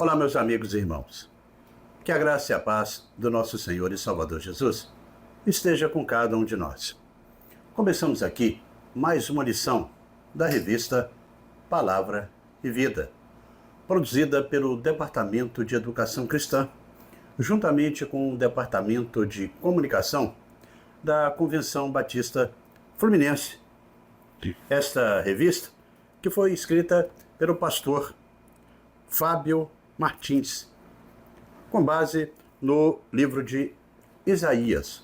Olá, meus amigos e irmãos. Que a graça e a paz do nosso Senhor e Salvador Jesus esteja com cada um de nós. Começamos aqui mais uma lição da revista Palavra e Vida, produzida pelo Departamento de Educação Cristã, juntamente com o Departamento de Comunicação da Convenção Batista Fluminense. Esta revista, que foi escrita pelo pastor Fábio Martins, com base no livro de Isaías,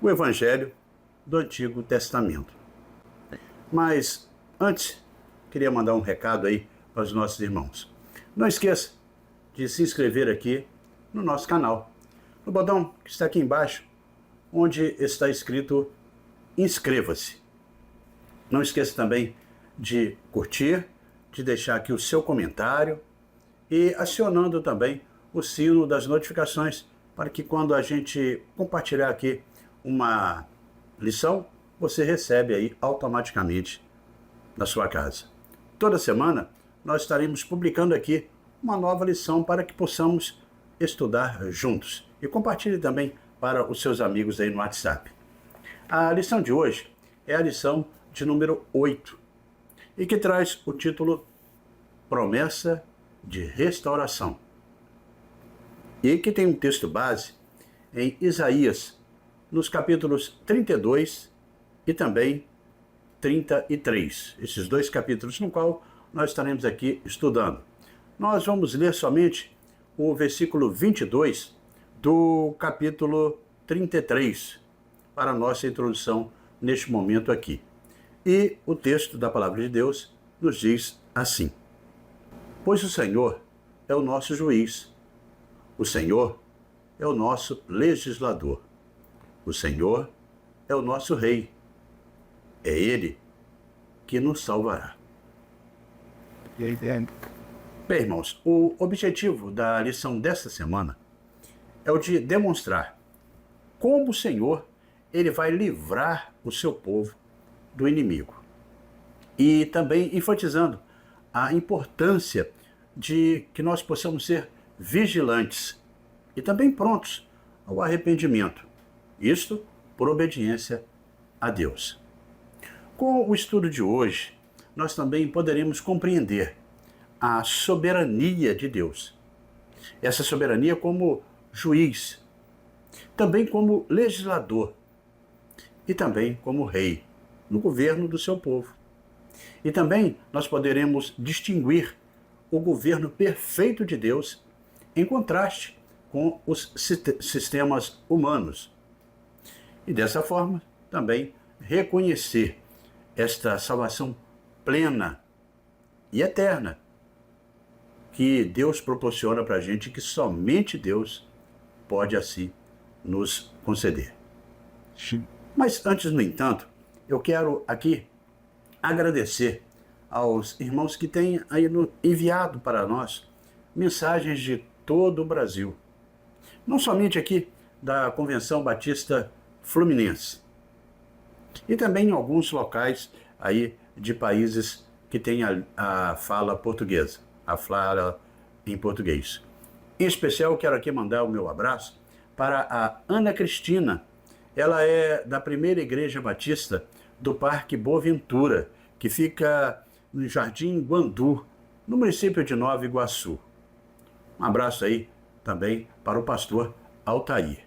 o Evangelho do Antigo Testamento. Mas antes, queria mandar um recado aí para os nossos irmãos. Não esqueça de se inscrever aqui no nosso canal, no botão que está aqui embaixo, onde está escrito inscreva-se. Não esqueça também de curtir, de deixar aqui o seu comentário e acionando também o sino das notificações para que quando a gente compartilhar aqui uma lição, você recebe aí automaticamente na sua casa. Toda semana nós estaremos publicando aqui uma nova lição para que possamos estudar juntos. E compartilhe também para os seus amigos aí no WhatsApp. A lição de hoje é a lição de número 8 e que traz o título Promessa de Restauração. E que tem um texto base em Isaías, nos capítulos 32 e também 33. Esses dois capítulos no qual nós estaremos aqui estudando. Nós vamos ler somente o versículo 22 do capítulo 33 para a nossa introdução neste momento aqui. E o texto da Palavra de Deus nos diz assim: Pois o Senhor é o nosso juiz, o Senhor é o nosso legislador, o Senhor é o nosso rei, é Ele que nos salvará. Bem, irmãos, o objetivo da lição desta semana é o de demonstrar como o Senhor ele vai livrar o seu povo do inimigo. E também enfatizando a importância de que nós possamos ser vigilantes e também prontos ao arrependimento. Isto por obediência a Deus. Com o estudo de hoje, nós também poderemos compreender a soberania de Deus. Essa soberania como juiz, também como legislador e também como rei no governo do seu povo. E também nós poderemos distinguir o governo perfeito de Deus em contraste com os sistemas humanos. E dessa forma também reconhecer esta salvação plena e eterna que Deus proporciona para a gente, que somente Deus pode assim nos conceder. Sim. Mas antes, no entanto, eu quero aqui agradecer aos irmãos que têm aí enviado para nós mensagens de todo o Brasil. Não somente aqui da Convenção Batista Fluminense, e também em alguns locais aí de países que têm a fala portuguesa, a fala em português. Em especial, quero aqui mandar o meu abraço para a Ana Cristina. Ela é da Primeira Igreja Batista do Parque Boaventura, que fica no Jardim Guandu, no município de Nova Iguaçu. Um abraço aí também para o pastor Altair.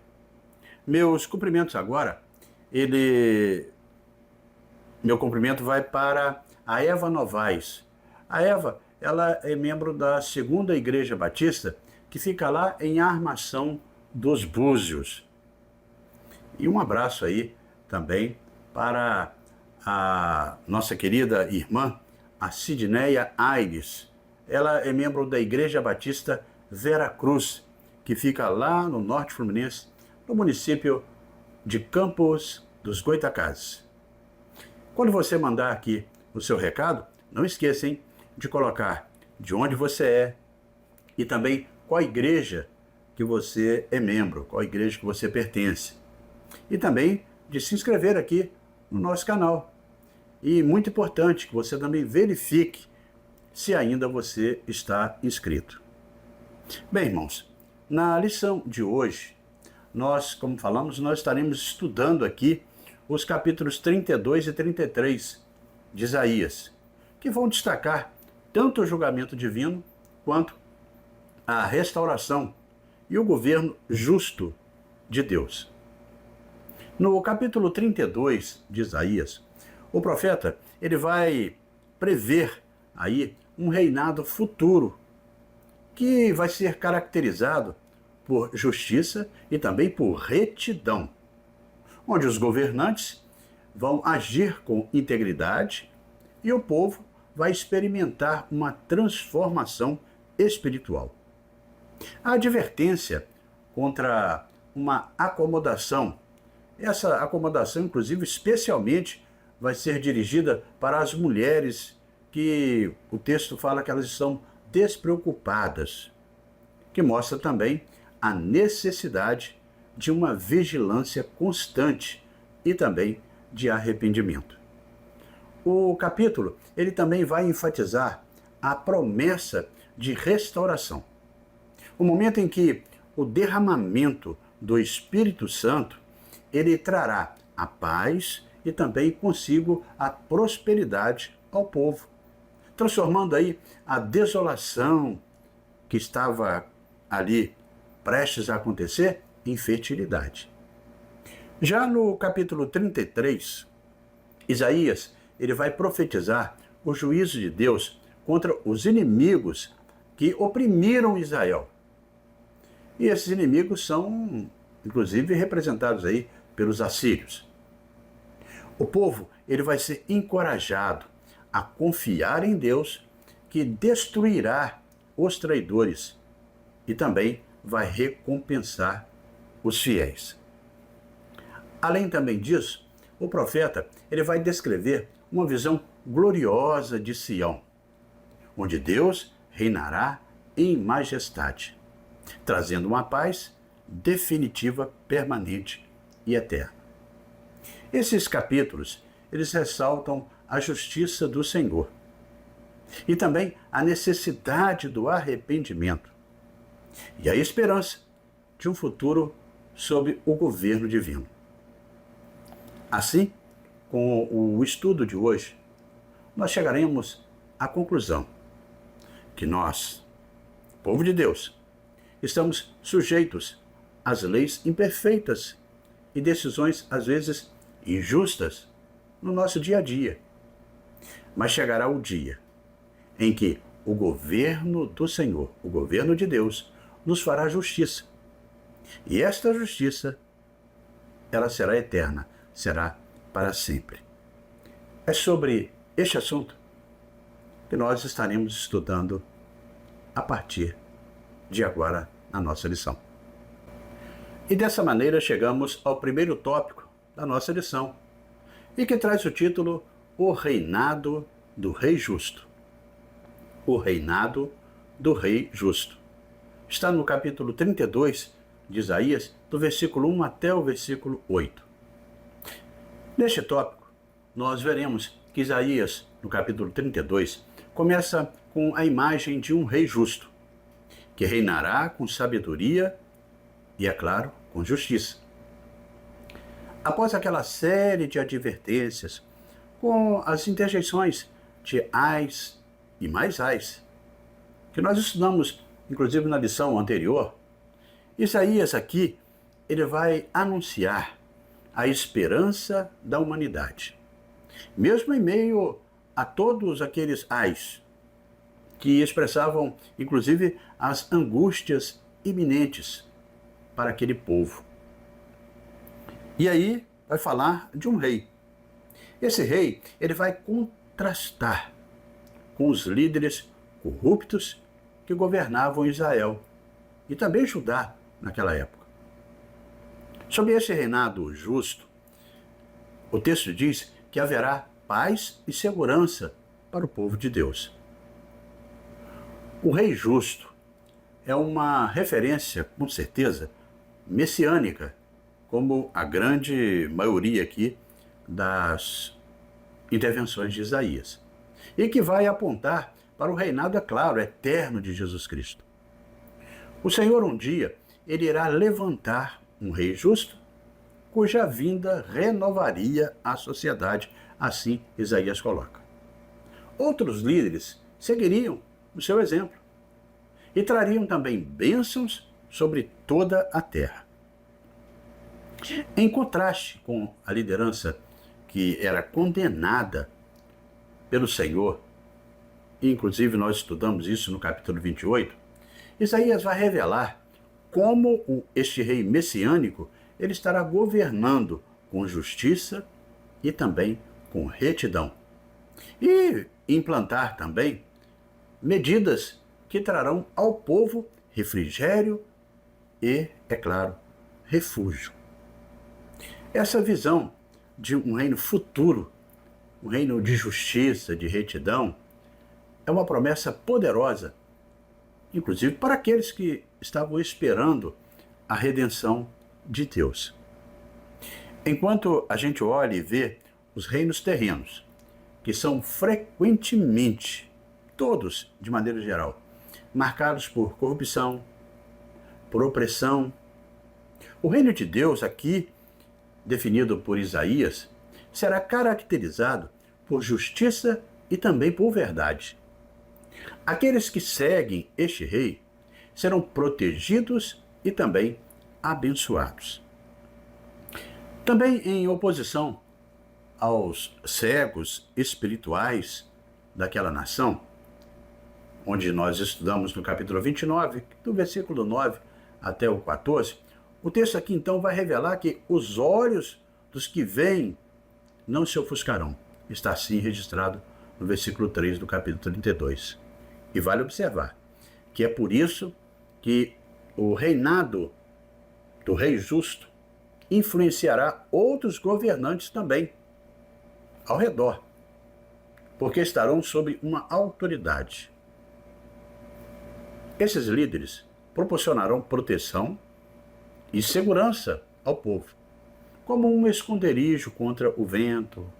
Meus cumprimentos agora, meu cumprimento vai para a Eva Novaes. A Eva, ela é membro da Segunda Igreja Batista, que fica lá em Armação dos Búzios. E um abraço aí também para a nossa querida irmã, a Sidneia Aires. Ela é membro da Igreja Batista Vera Cruz, que fica lá no Norte Fluminense, no município de Campos dos Goitacazes. Quando você mandar aqui o seu recado, não esqueça, hein, de colocar de onde você é e também qual igreja que você é membro, qual igreja que você pertence. E também de se inscrever aqui no nosso canal. E muito importante que você também verifique se ainda você está inscrito. Bem, irmãos, na lição de hoje, nós, como falamos, nós estaremos estudando aqui os capítulos 32 e 33 de Isaías, que vão destacar tanto o julgamento divino quanto a restauração e o governo justo de Deus. No capítulo 32 de Isaías, o profeta ele vai prever aí um reinado futuro que vai ser caracterizado por justiça e também por retidão, onde os governantes vão agir com integridade e o povo vai experimentar uma transformação espiritual. A advertência contra uma acomodação, essa acomodação, inclusive, especialmente, vai ser dirigida para as mulheres que o texto fala que elas estão despreocupadas, que mostra também a necessidade de uma vigilância constante e também de arrependimento. O capítulo ele também vai enfatizar a promessa de restauração. O momento em que o derramamento do Espírito Santo ele trará a paz e também consigo a prosperidade ao povo, transformando aí a desolação que estava ali prestes a acontecer em fertilidade. Já no capítulo 33, Isaías ele vai profetizar o juízo de Deus contra os inimigos que oprimiram Israel. E esses inimigos são, inclusive, representados aí pelos assírios. O povo ele vai ser encorajado a confiar em Deus, que destruirá os traidores e também vai recompensar os fiéis. Além também disso, o profeta ele vai descrever uma visão gloriosa de Sião, onde Deus reinará em majestade, trazendo uma paz definitiva, permanente e eterna. Esses capítulos, eles ressaltam a justiça do Senhor e também a necessidade do arrependimento e a esperança de um futuro sob o governo divino. Assim, com o estudo de hoje, nós chegaremos à conclusão que nós, povo de Deus, estamos sujeitos às leis imperfeitas e decisões, às vezes, injustas no nosso dia a dia. Mas chegará o dia em que o governo do Senhor, o governo de Deus, nos fará justiça. E esta justiça, ela será eterna, será para sempre. É sobre este assunto que nós estaremos estudando a partir de agora na nossa lição. E dessa maneira chegamos ao primeiro tópico da nossa lição, e que traz o título O Reinado do Rei Justo. O Reinado do Rei Justo. Está no capítulo 32 de Isaías, do versículo 1 até o versículo 8. Neste tópico, nós veremos que Isaías, no capítulo 32, começa com a imagem de um rei justo, que reinará com sabedoria e, é claro, com justiça. Após aquela série de advertências, com as interjeições de ais e mais ais, que nós estudamos, inclusive na lição anterior, Isaías aqui, ele vai anunciar a esperança da humanidade. Mesmo em meio a todos aqueles ais, que expressavam, inclusive, as angústias iminentes para aquele povo. E aí vai falar de um rei. Esse rei, ele vai contrastar com os líderes corruptos que governavam Israel e também Judá naquela época. Sobre esse reinado justo, o texto diz que haverá paz e segurança para o povo de Deus. O rei justo é uma referência, com certeza, messiânica, como a grande maioria aqui das intervenções de Isaías, e que vai apontar para o reinado, é claro, eterno de Jesus Cristo. O Senhor um dia, ele irá levantar um rei justo, cuja vinda renovaria a sociedade, assim Isaías coloca. Outros líderes seguiriam o seu exemplo e trariam também bênçãos sobre toda a terra. Em contraste com a liderança que era condenada pelo Senhor, e inclusive nós estudamos isso no capítulo 28, Isaías vai revelar como este rei messiânico ele estará governando com justiça e também com retidão. E implantar também medidas que trarão ao povo refrigério e, é claro, refúgio. Essa visão de um reino futuro, um reino de justiça, de retidão, é uma promessa poderosa, inclusive para aqueles que estavam esperando a redenção de Deus. Enquanto a gente olha e vê os reinos terrenos, que são frequentemente, todos de maneira geral, marcados por corrupção, por opressão, o reino de Deus aqui, definido por Isaías, será caracterizado por justiça e também por verdade. Aqueles que seguem este rei serão protegidos e também abençoados. Também em oposição aos cegos espirituais daquela nação, onde nós estudamos no capítulo 29, do versículo 9 até o 14, o texto aqui então vai revelar que os olhos dos que veem não se ofuscarão. Está assim registrado no versículo 3 do capítulo 32. E vale observar que é por isso que o reinado do rei justo influenciará outros governantes também ao redor, porque estarão sob uma autoridade. Esses líderes proporcionarão proteção e segurança ao povo, como um esconderijo contra o vento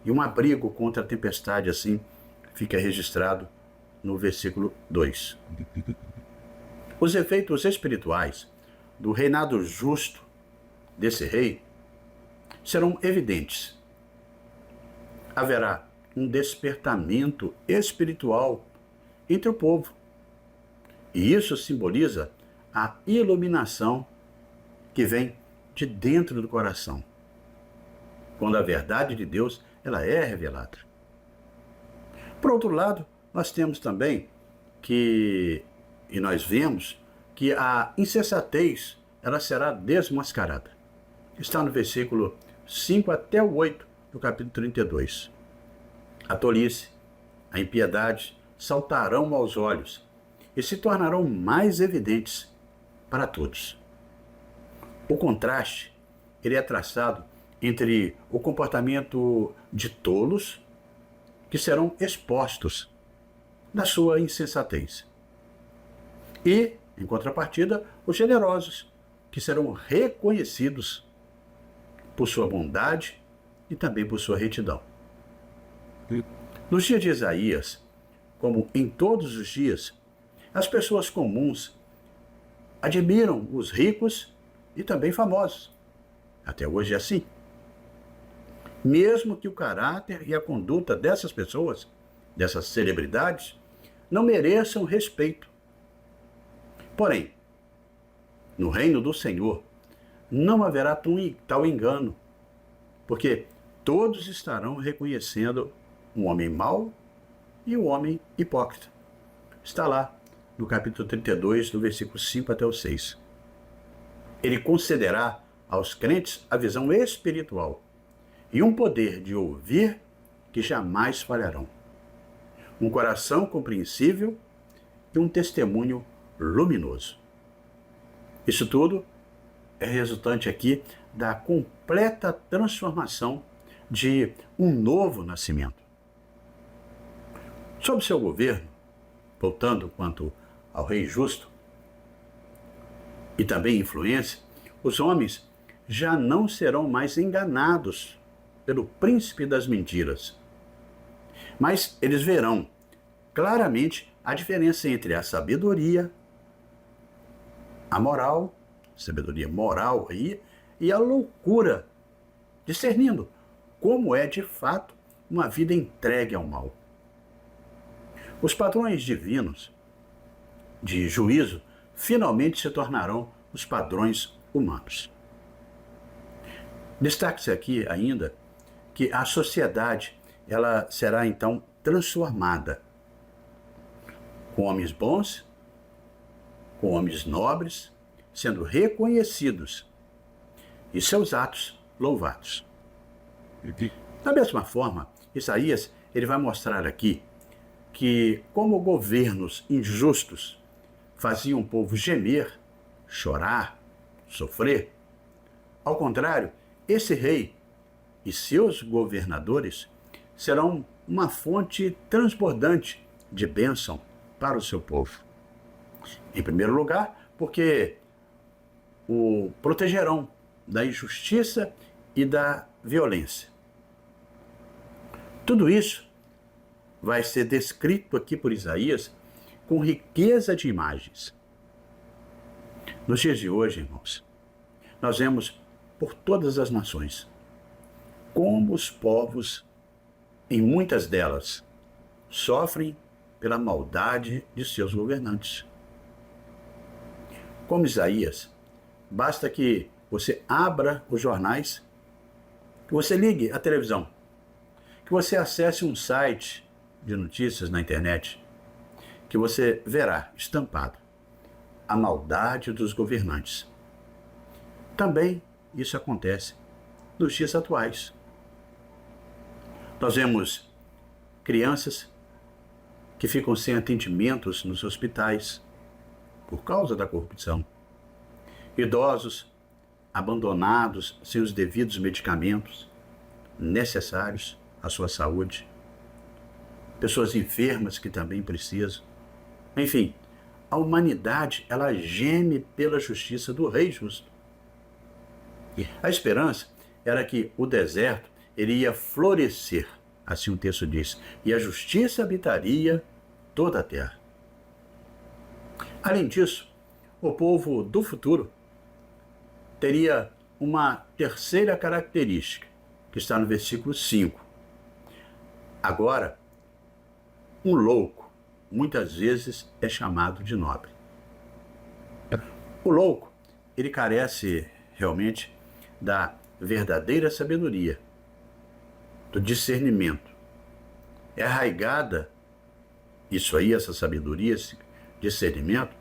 e um abrigo contra a tempestade, assim fica registrado no versículo 2. Os efeitos espirituais do reinado justo desse rei serão evidentes. Haverá um despertamento espiritual entre o povo. E isso simboliza a iluminação que vem de dentro do coração, quando a verdade de Deus ela é revelada. Por outro lado, nós temos também e nós vemos que a insensatez ela será desmascarada. Está no versículo 5 até o 8 do capítulo 32. A tolice, a impiedade saltarão aos olhos e se tornarão mais evidentes para todos. O contraste ele é traçado entre o comportamento de tolos que serão expostos da sua insensatez e, em contrapartida, os generosos que serão reconhecidos por sua bondade e também por sua retidão. Nos dias de Isaías, como em todos os dias, as pessoas comuns admiram os ricos e também famosos. Até hoje é assim. Mesmo que o caráter e a conduta dessas pessoas, dessas celebridades, não mereçam respeito. Porém, no reino do Senhor, não haverá tal engano, porque todos estarão reconhecendo um homem mau e um homem hipócrita. Está lá no capítulo 32, do versículo 5 até o 6. Ele concederá aos crentes a visão espiritual e um poder de ouvir que jamais falharão, um coração compreensível e um testemunho luminoso. Isso tudo é resultante aqui da completa transformação de um novo nascimento. Sob seu governo, voltando quanto ao rei justo e também influência, os homens já não serão mais enganados pelo príncipe das mentiras, mas eles verão claramente a diferença entre a sabedoria a moral, sabedoria moral aí, e a loucura, discernindo como é de fato uma vida entregue ao mal. Os padrões divinos de juízo finalmente se tornarão os padrões humanos. Destaque-se aqui ainda que a sociedade ela será então transformada com homens bons, com homens nobres, sendo reconhecidos e seus atos louvados. Da mesma forma, Isaías ele vai mostrar aqui que como governos injustos faziam o povo gemer, chorar, sofrer, ao contrário, esse rei e seus governadores serão uma fonte transbordante de bênção para o seu povo. Em primeiro lugar, porque o protegerão da injustiça e da violência. Tudo isso vai ser descrito aqui por Isaías com riqueza de imagens. Nos dias de hoje, irmãos, nós vemos por todas as nações como os povos, em muitas delas, sofrem pela maldade de seus governantes. Como Isaías, basta que você abra os jornais, que você ligue a televisão, que você acesse um site de notícias na internet, que você verá estampado a maldade dos governantes. Também isso acontece nos dias atuais. Nós vemos crianças que ficam sem atendimentos nos hospitais por causa da corrupção. Idosos abandonados sem os devidos medicamentos necessários à sua saúde. Pessoas enfermas que também precisam. Enfim, a humanidade ela geme pela justiça do Rei justo. A esperança era que o deserto iria florescer, assim o texto diz, e a justiça habitaria toda a terra. Além disso, o povo do futuro teria uma terceira característica, que está no versículo 5. Agora, um louco, muitas vezes é chamado de nobre. O louco, ele carece realmente da verdadeira sabedoria, do discernimento. É arraigada, isso aí, essa sabedoria, esse discernimento,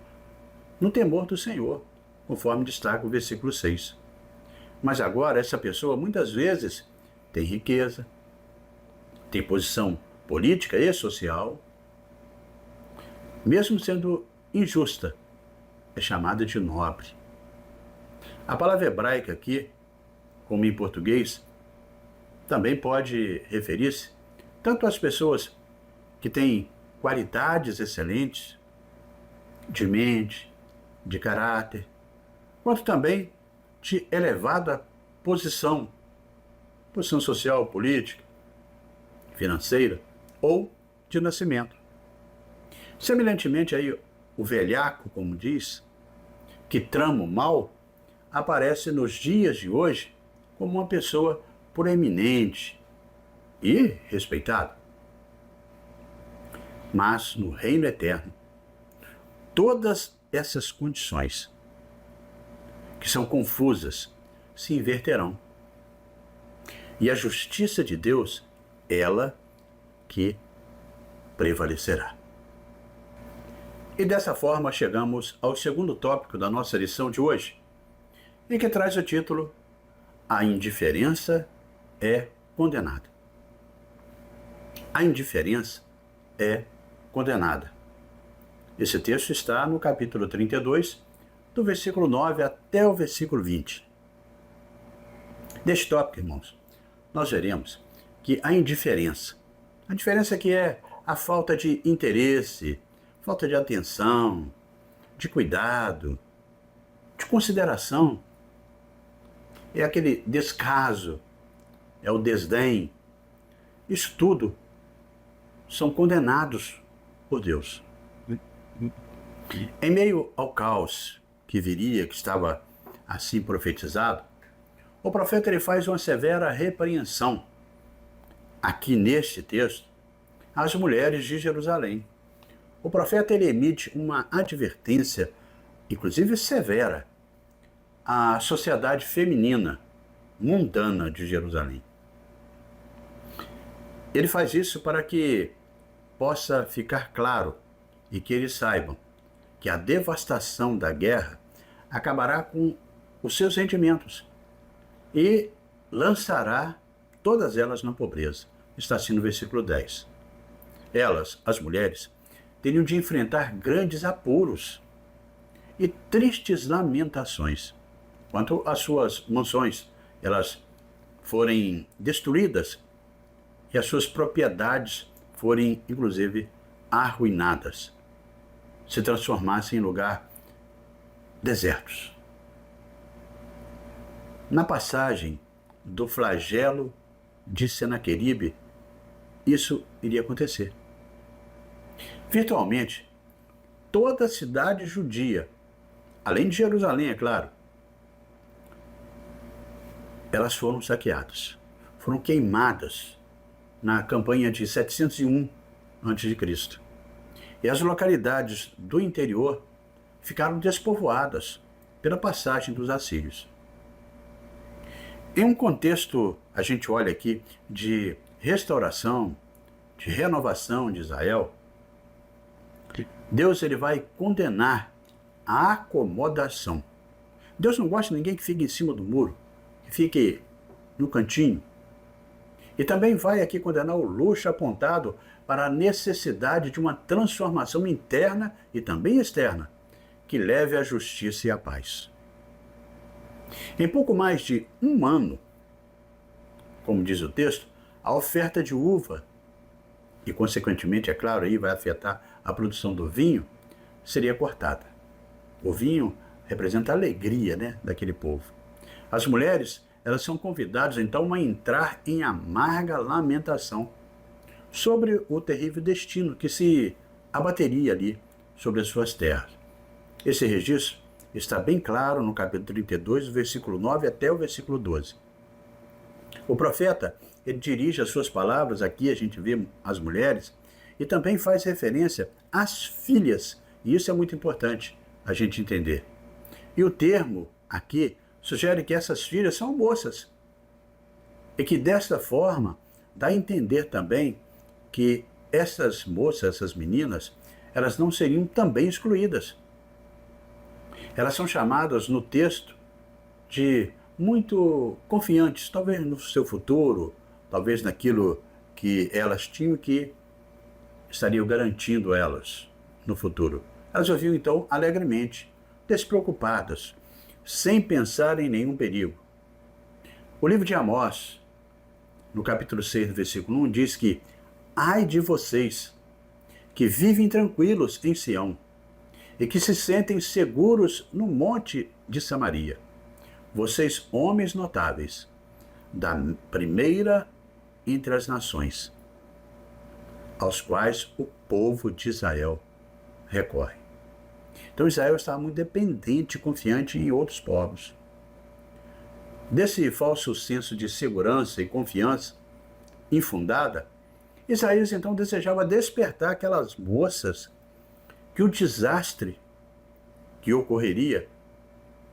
no temor do Senhor, conforme destaca o versículo 6. Mas agora, essa pessoa muitas vezes tem riqueza, tem posição política e social, mesmo sendo injusta, é chamada de nobre. A palavra hebraica aqui, como em português, também pode referir-se tanto às pessoas que têm qualidades excelentes de mente, de caráter, quanto também de elevada posição social, política, financeira ou de nascimento. Semelhantemente aí, o velhaco, como diz, que trama o mal, aparece nos dias de hoje como uma pessoa proeminente e respeitada. Mas no reino eterno, todas essas condições que são confusas se inverterão. E a justiça de Deus, ela que prevalecerá. E dessa forma chegamos ao segundo tópico da nossa lição de hoje, e que traz o título A indiferença é condenada. A indiferença é condenada. Esse texto está no capítulo 32, do versículo 9 até o versículo 20. Neste tópico, irmãos, nós veremos que a indiferença que é a falta de interesse, falta de atenção, de cuidado, de consideração, é aquele descaso, é o desdém. Isso tudo são condenados por Deus. Em meio ao caos que viria, que estava assim profetizado, o profeta ele faz uma severa repreensão, aqui neste texto, às mulheres de Jerusalém. O profeta ele emite uma advertência, inclusive severa, à sociedade feminina, mundana de Jerusalém. Ele faz isso para que possa ficar claro e que eles saibam que a devastação da guerra acabará com os seus rendimentos e lançará todas elas na pobreza. Está assim no versículo 10. Elas, as mulheres, teriam de enfrentar grandes apuros e tristes lamentações, quanto às suas mansões, elas forem destruídas e as suas propriedades forem, inclusive, arruinadas, se transformassem em lugar desertos. Na passagem do flagelo de Senaqueribe, isso iria acontecer. Virtualmente, toda a cidade judia, além de Jerusalém, é claro, elas foram saqueadas, foram queimadas na campanha de 701 a.C. E as localidades do interior ficaram despovoadas pela passagem dos assírios. Em um contexto, a gente olha aqui, de restauração, de renovação de Israel, Deus ele vai condenar a acomodação. Deus não gosta de ninguém que fique em cima do muro, que fique no cantinho. E também vai aqui condenar o luxo apontado para a necessidade de uma transformação interna e também externa, que leve à justiça e à paz. Em pouco mais de um ano, como diz o texto, a oferta de uva, e consequentemente, é claro, aí vai afetar a produção do vinho, seria cortada. O vinho representa a alegria, né, daquele povo. As mulheres, elas são convidadas então a entrar em amarga lamentação sobre o terrível destino que se abateria ali sobre as suas terras. Esse registro está bem claro no capítulo 32, do versículo 9 até o versículo 12. O profeta, ele dirige as suas palavras, aqui a gente vê as mulheres, e também faz referência às filhas, e isso é muito importante a gente entender. E o termo aqui sugere que essas filhas são moças, e que desta forma dá a entender também que essas moças, essas meninas, elas não seriam também excluídas. Elas são chamadas no texto de muito confiantes, talvez no seu futuro, talvez naquilo que elas tinham, que estariam garantindo elas no futuro. Elas ouviam então alegremente, despreocupadas, sem pensar em nenhum perigo. O livro de Amós, no capítulo 6, no versículo 1, diz que ai de vocês que vivem tranquilos em Sião e que se sentem seguros no monte de Samaria. Vocês, homens notáveis, da primeira entre as nações, aos quais o povo de Israel recorre. Então Israel estava muito dependente e confiante em outros povos. Desse falso senso de segurança e confiança infundada, Isaías então desejava despertar aquelas moças que o desastre que ocorreria,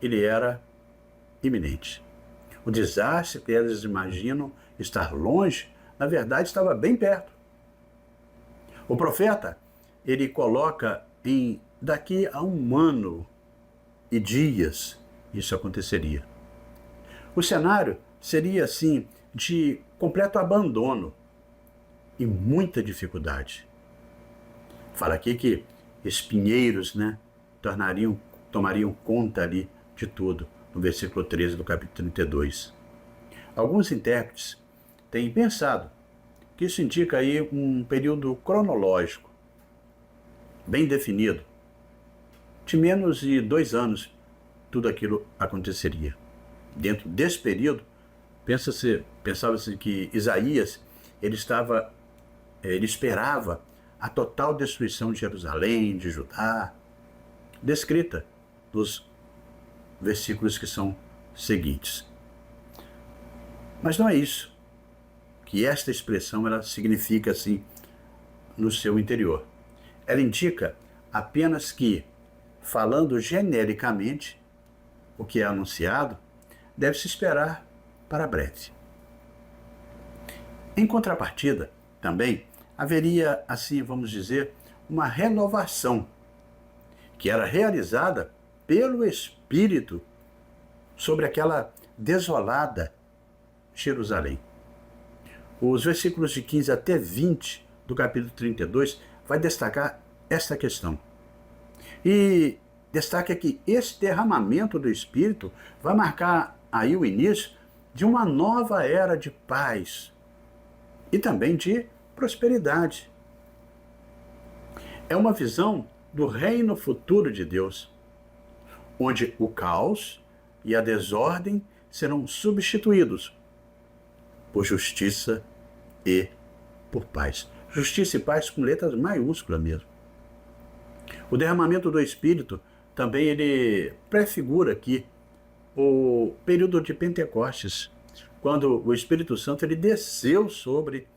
ele era iminente. O desastre que elas imaginam estar longe, na verdade estava bem perto. O profeta, ele coloca em daqui a um ano e dias isso aconteceria. O cenário seria assim de completo abandono e muita dificuldade. Fala aqui que espinheiros, né, tomariam conta ali de tudo, no versículo 13 do capítulo 32. Alguns intérpretes têm pensado que isso indica aí um período cronológico bem definido. De menos de 2 anos, tudo aquilo aconteceria. Dentro desse período, pensava-se que Isaías ele esperava a total destruição de Jerusalém, de Judá, descrita nos versículos que são seguintes. Mas não é isso que esta expressão ela significa assim no seu interior. Ela indica apenas que, falando genericamente, o que é anunciado deve-se esperar para breve. Em contrapartida, também haveria, assim vamos dizer, uma renovação que era realizada pelo Espírito sobre aquela desolada Jerusalém. Os versículos de 15 até 20 do capítulo 32 vai destacar esta questão. E destaca que esse derramamento do Espírito vai marcar aí o início de uma nova era de paz e também de prosperidade. É uma visão do reino futuro de Deus, onde o caos e a desordem serão substituídos por justiça e por paz. Justiça e paz com letras maiúsculas mesmo. O derramamento do Espírito também ele prefigura aqui o período de Pentecostes, quando o Espírito Santo ele desceu sobre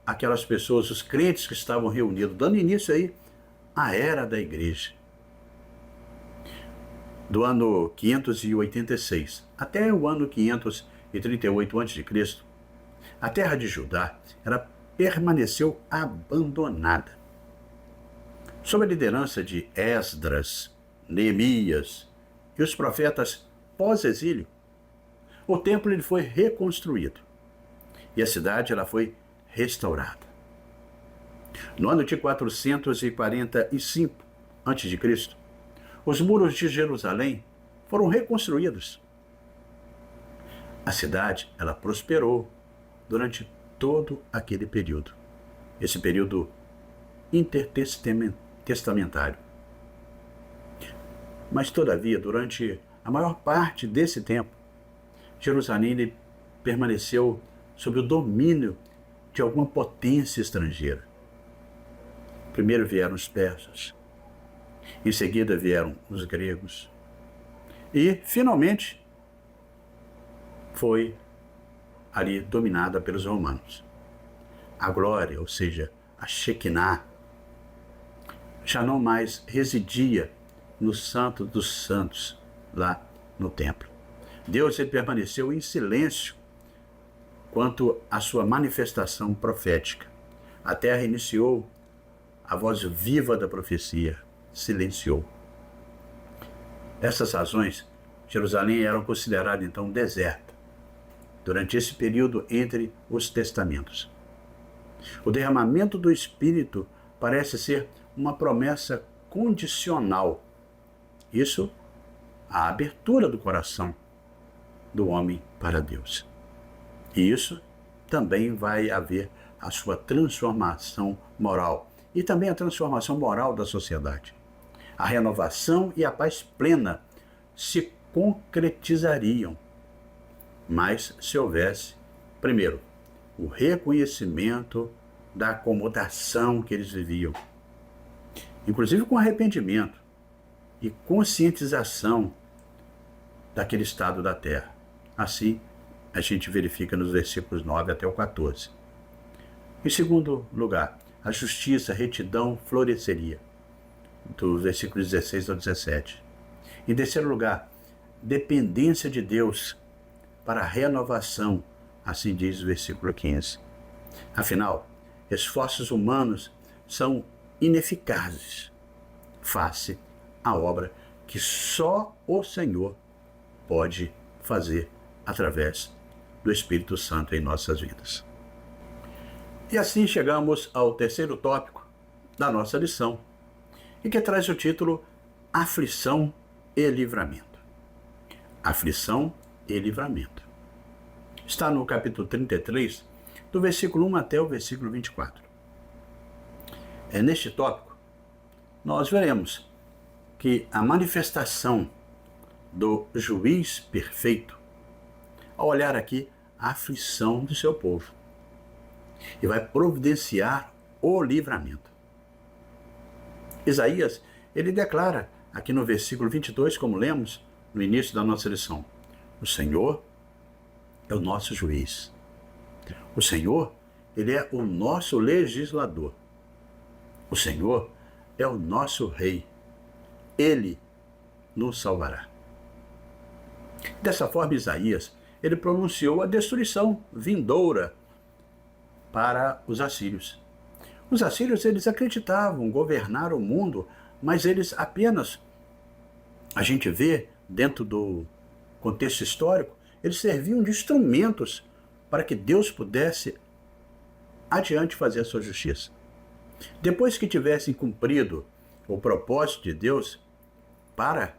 aquelas pessoas, os crentes que estavam reunidos, dando início aí à era da igreja. Do ano 586 até o ano 538 a.C., a terra de Judá ela permaneceu abandonada. Sob a liderança de Esdras, Neemias e os profetas pós-exílio, o templo ele foi reconstruído e a cidade ela foi restaurada. No ano de 445 a.C., os muros de Jerusalém foram reconstruídos. A cidade ela prosperou durante todo aquele período, esse período intertestamentário. Mas, todavia, durante a maior parte desse tempo, Jerusalém permaneceu sob o domínio de alguma potência estrangeira. Primeiro vieram os persas, em seguida vieram os gregos e, finalmente, foi ali dominada pelos romanos. A glória, ou seja, a Shekinah, já não mais residia no Santo dos Santos, lá no templo. Deus ele permaneceu em silêncio quanto à sua manifestação profética. A terra iniciou, a voz viva da profecia silenciou. Essas razões, Jerusalém era considerada então deserta durante esse período entre os testamentos. O derramamento do Espírito parece ser uma promessa condicional. Isso, a abertura do coração do homem para Deus. E isso também vai haver a sua transformação moral e também a transformação moral da sociedade. A renovação e a paz plena se concretizariam, mas se houvesse, primeiro, o reconhecimento da acomodação que eles viviam, inclusive com arrependimento e conscientização daquele estado da terra. Assim, a gente verifica nos versículos 9 até o 14. Em segundo lugar, a justiça, a retidão floresceria, dos versículos 16 ao 17. Em terceiro lugar, dependência de Deus para a renovação, assim diz o versículo 15. Afinal, esforços humanos são ineficazes face à obra que só o Senhor pode fazer através do Espírito Santo em nossas vidas. E assim chegamos ao terceiro tópico da nossa lição, e que traz o título Aflição e Livramento. Aflição e livramento. Está no capítulo 33, do versículo 1 até o versículo 24. Neste tópico, nós veremos que a manifestação do juiz perfeito, ao olhar aqui a aflição do seu povo, e vai providenciar o livramento. Isaías, ele declara aqui no versículo 22, como lemos, no início da nossa lição. O Senhor é o nosso juiz. O Senhor, ele é o nosso legislador. O Senhor é o nosso rei. Ele nos salvará. Dessa forma, Isaías, ele pronunciou a destruição vindoura para os assírios. Os assírios, eles acreditavam governar o mundo, mas eles apenas, a gente vê dentro do contexto histórico, eles serviam de instrumentos para que Deus pudesse adiante fazer a sua justiça. Depois que tivessem cumprido o propósito de Deus para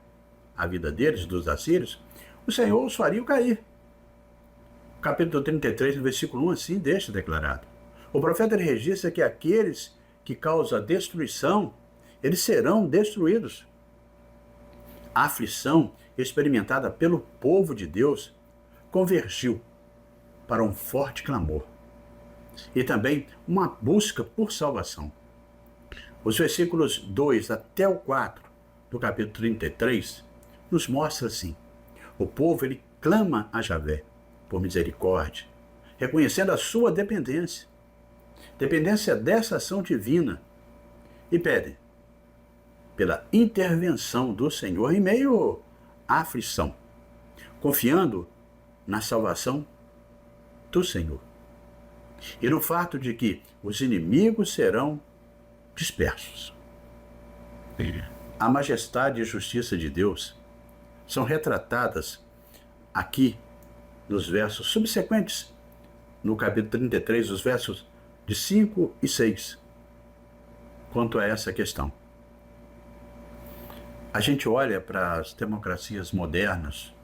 a vida deles, dos assírios, o Senhor os faria cair. Capítulo 33, no versículo 1, assim deixa declarado. O profeta registra que aqueles que causam a destruição, eles serão destruídos. A aflição experimentada pelo povo de Deus convergiu para um forte clamor e também uma busca por salvação. Os versículos 2 até o 4 do capítulo 33 nos mostra assim: o povo ele clama a Javé por misericórdia, reconhecendo a sua dependência dessa ação divina, e pede pela intervenção do Senhor em meio à aflição, confiando na salvação do Senhor e no fato de que os inimigos serão dispersos. A majestade e justiça de Deus são retratadas aqui nos versos subsequentes, no capítulo 33, os versos de 5 e 6, quanto a essa questão. A gente olha para as democracias modernas,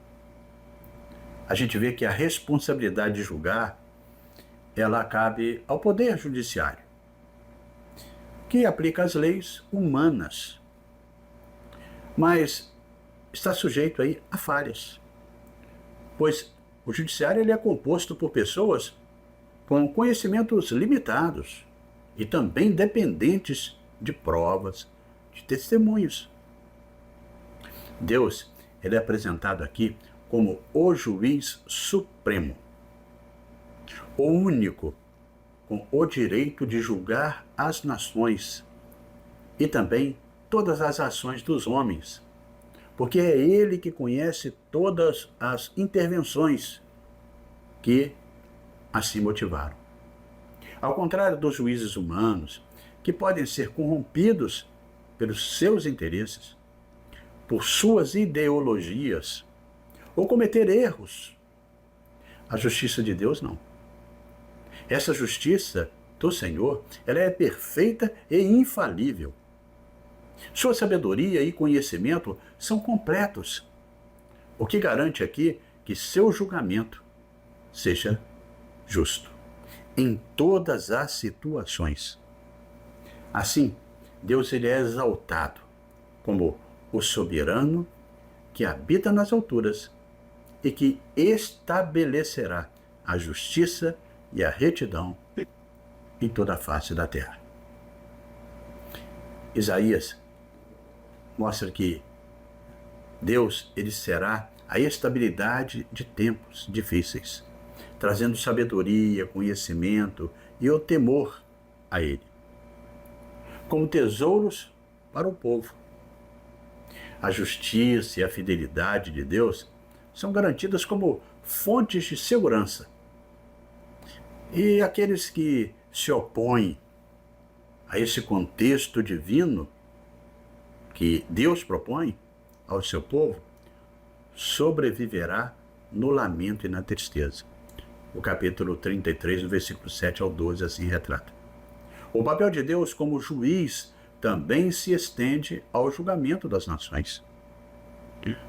a gente vê que a responsabilidade de julgar, ela cabe ao Poder Judiciário, que aplica as leis humanas, mas está sujeito aí a falhas, pois o Judiciário ele é composto por pessoas com conhecimentos limitados e também dependentes de provas, de testemunhos. Deus, ele é apresentado aqui como o juiz supremo, o único com o direito de julgar as nações e também todas as ações dos homens, porque é ele que conhece todas as intervenções que assim motivaram. Ao contrário dos juízes humanos, que podem ser corrompidos pelos seus interesses, por suas ideologias, ou cometer erros, a justiça de Deus não. Essa justiça do Senhor, ela é perfeita e infalível. Sua sabedoria e conhecimento são completos, o que garante aqui que seu julgamento seja justo em todas as situações. Assim, Deus ele é exaltado como o soberano que habita nas alturas e que estabelecerá a justiça e a retidão em toda a face da terra. Isaías mostra que Deus ele será a estabilidade de tempos difíceis, trazendo sabedoria, conhecimento e o temor a ele, como tesouros para o povo. A justiça e a fidelidade de Deus são garantidas como fontes de segurança. E aqueles que se opõem a esse contexto divino que Deus propõe ao seu povo, sobreviverá no lamento e na tristeza. O capítulo 33, do versículo 7 ao 12, assim retrata. O papel de Deus como juiz também se estende ao julgamento das nações.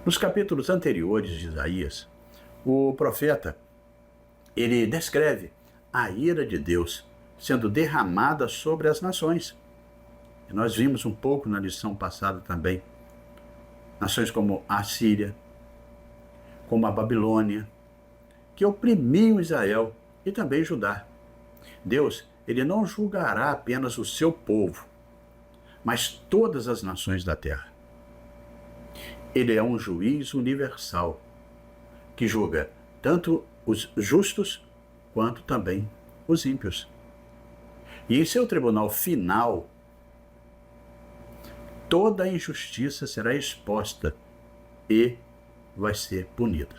Nos capítulos anteriores de Isaías, o profeta, ele descreve a ira de Deus sendo derramada sobre as nações. E nós vimos um pouco na lição passada também. Nações como a Síria, como a Babilônia, que oprimiam Israel e também Judá. Deus, ele não julgará apenas o seu povo, mas todas as nações da terra. Ele é um juiz universal que julga tanto os justos quanto também os ímpios. E em seu tribunal final, toda a injustiça será exposta e vai ser punida.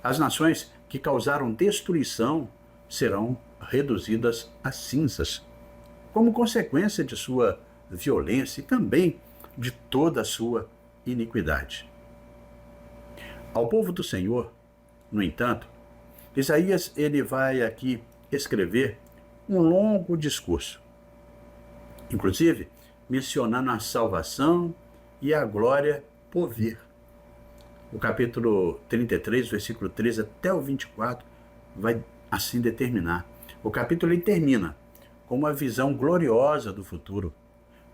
As nações que causaram destruição serão reduzidas a cinzas, como consequência de sua violência e também de toda a sua iniquidade. Ao povo do Senhor, no entanto, Isaías ele vai aqui escrever um longo discurso, inclusive mencionando a salvação e a glória por vir. O capítulo 33, versículo 13 até o 24, vai assim determinar. O capítulo ele termina com uma visão gloriosa do futuro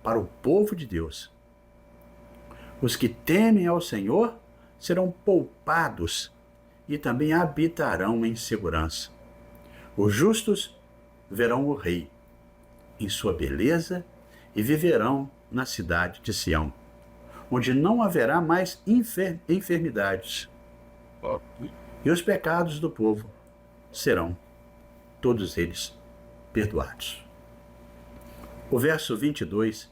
para o povo de Deus. Os que temem ao Senhor serão poupados e também habitarão em segurança. Os justos verão o Rei em sua beleza e viverão na cidade de Sião, onde não haverá mais enfermidades. E os pecados do povo serão, todos eles, perdoados. O verso 22,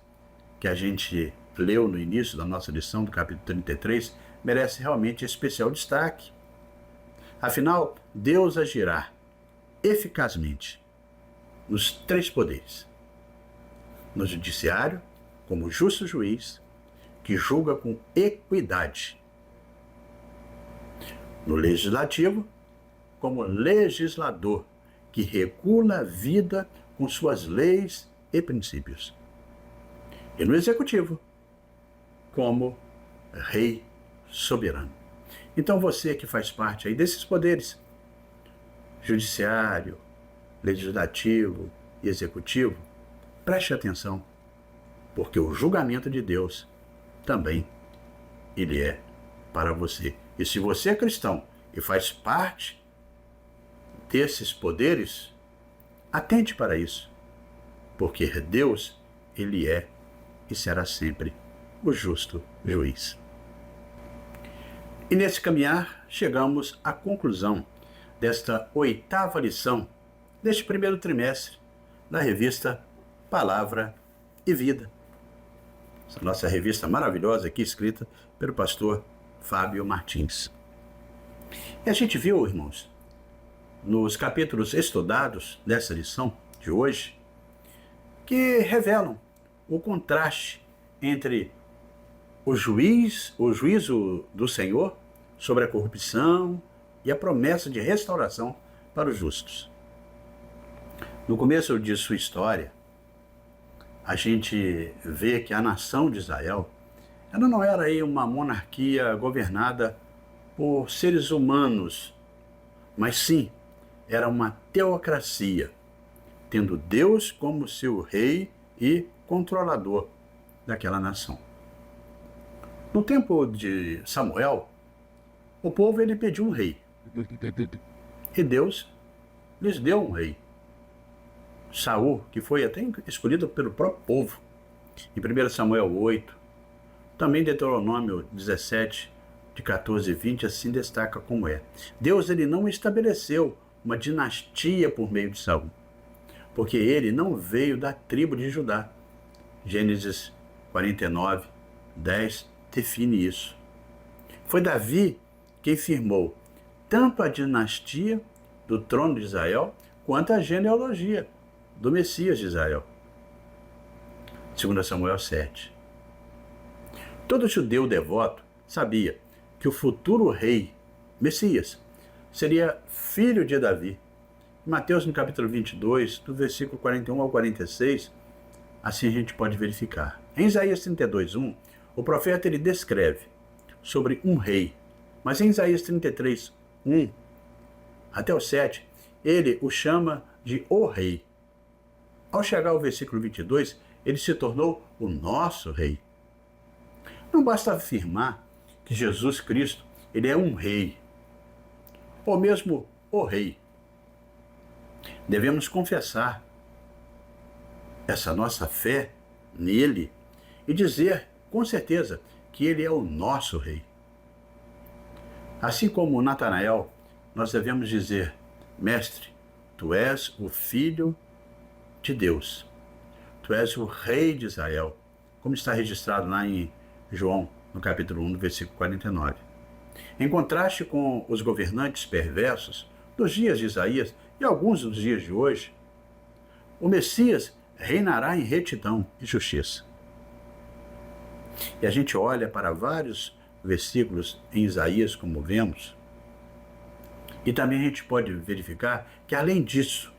que a gente leu no início da nossa lição do capítulo 33, merece realmente especial destaque. Afinal, Deus agirá eficazmente nos três poderes: no judiciário, como justo juiz, que julga com equidade; no legislativo, como legislador, que regula a vida com suas leis e princípios; e no executivo, como rei soberano. Então você que faz parte aí desses poderes, judiciário, legislativo e executivo, preste atenção, porque o julgamento de Deus também ele é para você. E se você é cristão e faz parte desses poderes, atente para isso, porque Deus, ele é e será sempre o justo juiz. E nesse caminhar, chegamos à conclusão desta 8ª lição deste primeiro trimestre da revista Palavra e Vida. Essa nossa revista maravilhosa aqui, escrita pelo pastor Fábio Martins. E a gente viu, irmãos, nos capítulos estudados dessa lição de hoje, que revelam o contraste entre o juízo do Senhor sobre a corrupção e a promessa de restauração para os justos. No começo de sua história, a gente vê que a nação de Israel, ela não era aí uma monarquia governada por seres humanos, mas sim, era uma teocracia, tendo Deus como seu rei e controlador daquela nação. No tempo de Samuel, o povo ele pediu um rei. E Deus lhes deu um rei. Saul, que foi até escolhido pelo próprio povo. Em 1 Samuel 8, também Deuteronômio 17, de 14 e 20, assim destaca como é. Deus ele não estabeleceu uma dinastia por meio de Saul, porque ele não veio da tribo de Judá. Gênesis 49, 10 define isso. Foi Davi quem firmou tanto a dinastia do trono de Israel, quanto a genealogia do Messias de Israel. 2 Samuel 7. Todo judeu devoto sabia que o futuro rei, Messias, seria filho de Davi. Em Mateus, no capítulo 22, do versículo 41 ao 46, assim a gente pode verificar. Em Isaías 32, 1, o profeta ele descreve sobre um rei, mas em Isaías 33, 1 até o 7, ele o chama de o rei. Ao chegar ao versículo 22, ele se tornou o nosso rei. Não basta afirmar que Jesus Cristo ele é um rei, ou mesmo o rei. Devemos confessar essa nossa fé nele e dizer com certeza que ele é o nosso rei. Assim como Natanael, nós devemos dizer: Mestre, tu és o Filho de Deus. Tu és o Rei de Israel, como está registrado lá em João, no capítulo 1, no versículo 49. Em contraste com os governantes perversos dos dias de Isaías e alguns dos dias de hoje, o Messias reinará em retidão e justiça. E a gente olha para vários versículos em Isaías, como vemos, e também a gente pode verificar que, além disso,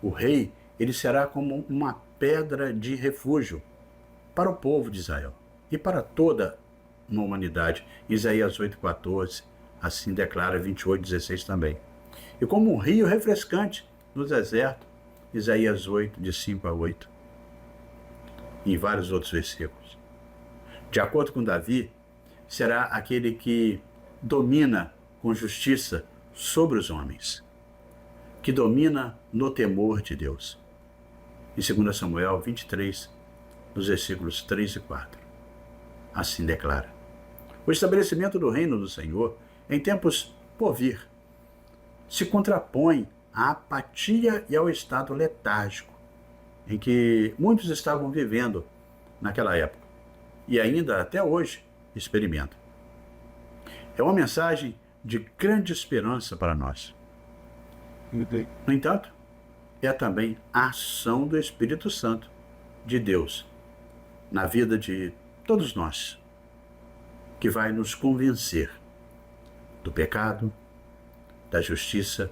o rei ele será como uma pedra de refúgio para o povo de Israel e para toda uma humanidade. Isaías 8,14, assim declara 28,16 também. E como um rio refrescante no deserto, Isaías 8, de 5 a 8, e em vários outros versículos. De acordo com Davi, será aquele que domina com justiça sobre os homens, que domina no temor de Deus. Em 2 Samuel 23, nos versículos 3 e 4. Assim declara: o estabelecimento do reino do Senhor em tempos por vir se contrapõe à apatia e ao estado letárgico em que muitos estavam vivendo naquela época e ainda até hoje experimentam. É uma mensagem de grande esperança para nós. No entanto, é também a ação do Espírito Santo de Deus na vida de todos nós, que vai nos convencer do pecado, da justiça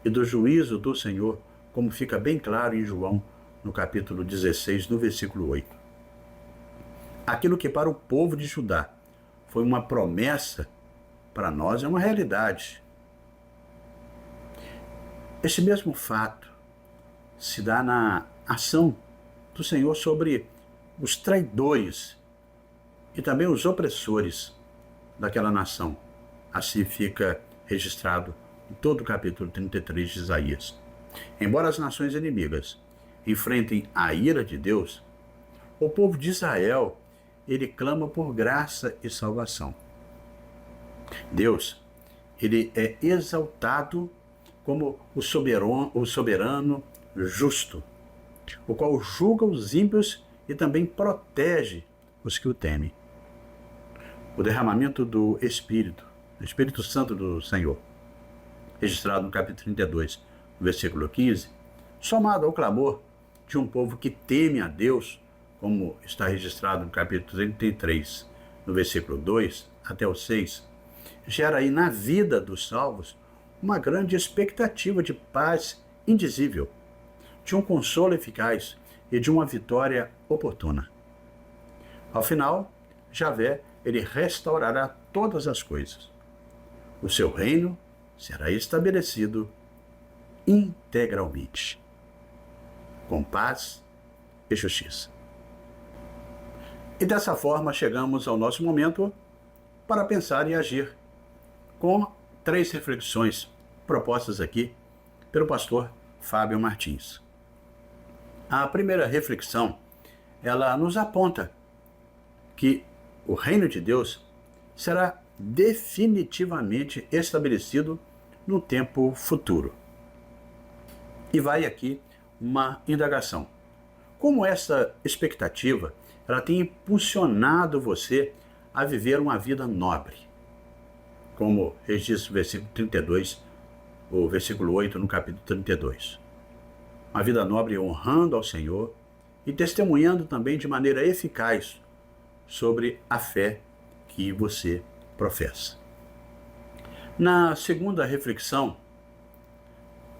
e do juízo do Senhor, como fica bem claro em João, no capítulo 16, no versículo 8. Aquilo que para o povo de Judá foi uma promessa, para nós é uma realidade. Esse mesmo fato se dá na ação do Senhor sobre os traidores e também os opressores daquela nação. Assim fica registrado em todo o capítulo 33 de Isaías. Embora as nações inimigas enfrentem a ira de Deus, o povo de Israel, ele clama por graça e salvação. Deus, ele é exaltado como o soberano justo, o qual julga os ímpios e também protege os que o temem. O derramamento do Espírito Santo do Senhor, registrado no capítulo 32, versículo 15, somado ao clamor de um povo que teme a Deus, como está registrado no capítulo 33, no versículo 2 até o 6, gera aí na vida dos salvos uma grande expectativa de paz indizível, de um consolo eficaz e de uma vitória oportuna. Ao final, Javé, ele restaurará todas as coisas. O seu reino será estabelecido integralmente, com paz e justiça. E dessa forma chegamos ao nosso momento para pensar e agir, com 3 reflexões propostas aqui pelo pastor Fábio Martins. A primeira reflexão, ela nos aponta que o reino de Deus será definitivamente estabelecido no tempo futuro. E vai aqui uma indagação. Como essa expectativa ela tem impulsionado você a viver uma vida nobre? Como registra o versículo 32, o versículo 8 no capítulo 32. Uma vida nobre honrando ao Senhor e testemunhando também de maneira eficaz sobre a fé que você professa. Na segunda reflexão,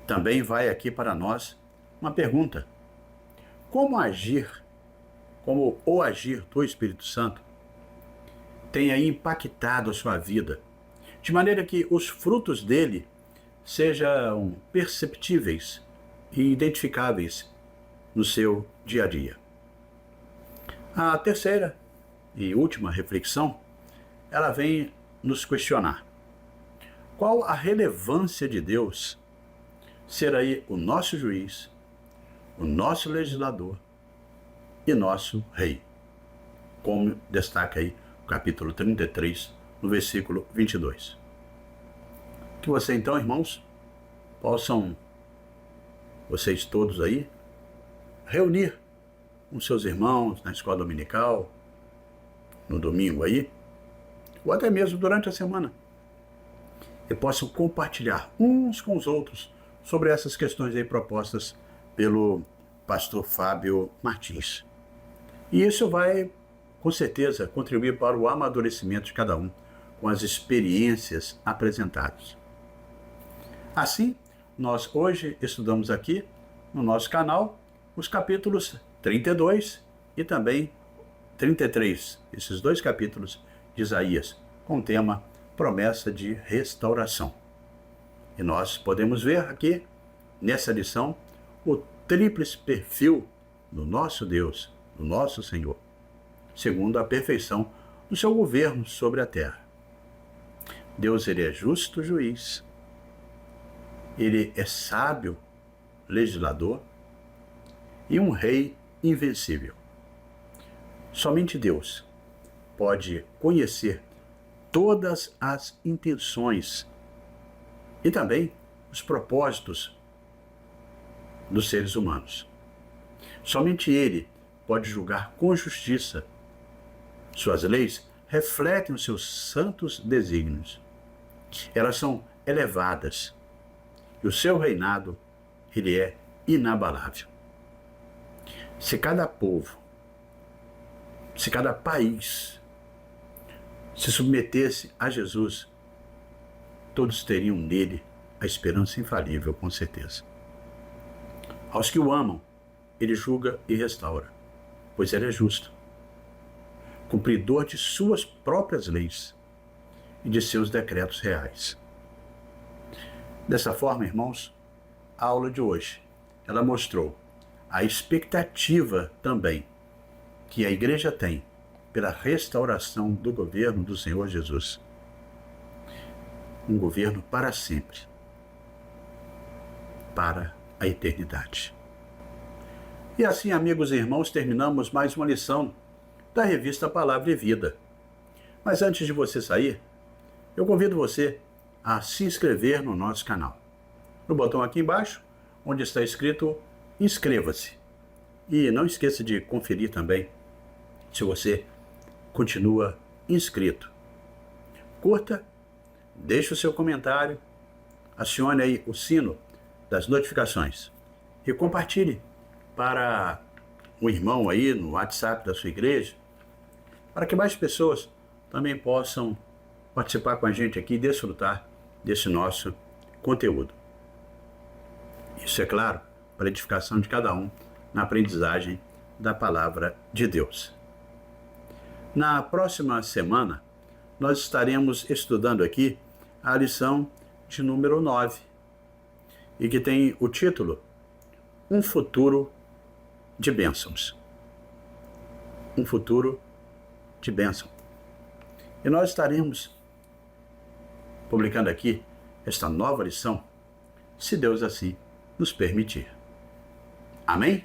também vai aqui para nós uma pergunta: como o agir do Espírito Santo tem aí impactado a sua vida, de maneira que os frutos dele sejam perceptíveis e identificáveis no seu dia a dia. A terceira e última reflexão, ela vem nos questionar: qual a relevância de Deus ser aí o nosso juiz, o nosso legislador e nosso rei? Como destaca aí o capítulo 33, no versículo 22. Que você então, irmãos, possam, vocês todos aí, reunir com seus irmãos na escola dominical, no domingo aí, ou até mesmo durante a semana, e possam compartilhar uns com os outros sobre essas questões aí propostas pelo pastor Fábio Martins. E isso vai, com certeza, contribuir para o amadurecimento de cada um com as experiências apresentadas. Assim, nós hoje estudamos aqui no nosso canal os capítulos 32 e também 33, esses dois capítulos de Isaías, com o tema promessa de restauração. E nós podemos ver aqui, nessa lição, o tríplice perfil do nosso Deus, do nosso Senhor, segundo a perfeição do seu governo sobre a terra. Deus, ele é justo juiz, ele é sábio legislador e um rei invencível. Somente Deus pode conhecer todas as intenções e também os propósitos dos seres humanos. Somente Ele pode julgar com justiça. Suas leis refletem os seus santos desígnios. Elas são elevadas e o seu reinado, ele é inabalável. Se cada povo, se cada país se submetesse a Jesus, todos teriam nele a esperança infalível, com certeza. Aos que o amam, ele julga e restaura, pois ele é justo, cumpridor de suas próprias leis e de seus decretos reais. Dessa forma, irmãos, a aula de hoje, ela mostrou a expectativa também que a igreja tem pela restauração do governo do Senhor Jesus. Um governo para sempre, para a eternidade. E assim, amigos e irmãos, terminamos mais uma lição da revista Palavra e Vida. Mas antes de você sair, eu convido você a se inscrever no nosso canal. No botão aqui embaixo, onde está escrito inscreva-se. E não esqueça de conferir também se você continua inscrito. Curta, deixe o seu comentário, acione aí o sino das notificações e compartilhe para um irmão aí no WhatsApp da sua igreja, para que mais pessoas também possam participar com a gente aqui e desfrutar desse nosso conteúdo. Isso, é claro, para a edificação de cada um na aprendizagem da palavra de Deus. Na próxima semana, nós estaremos estudando aqui a lição de número 9, e que tem o título Um Futuro de Bênçãos. Um futuro de bênção. E nós estaremos publicando aqui esta nova lição, se Deus assim nos permitir. Amém?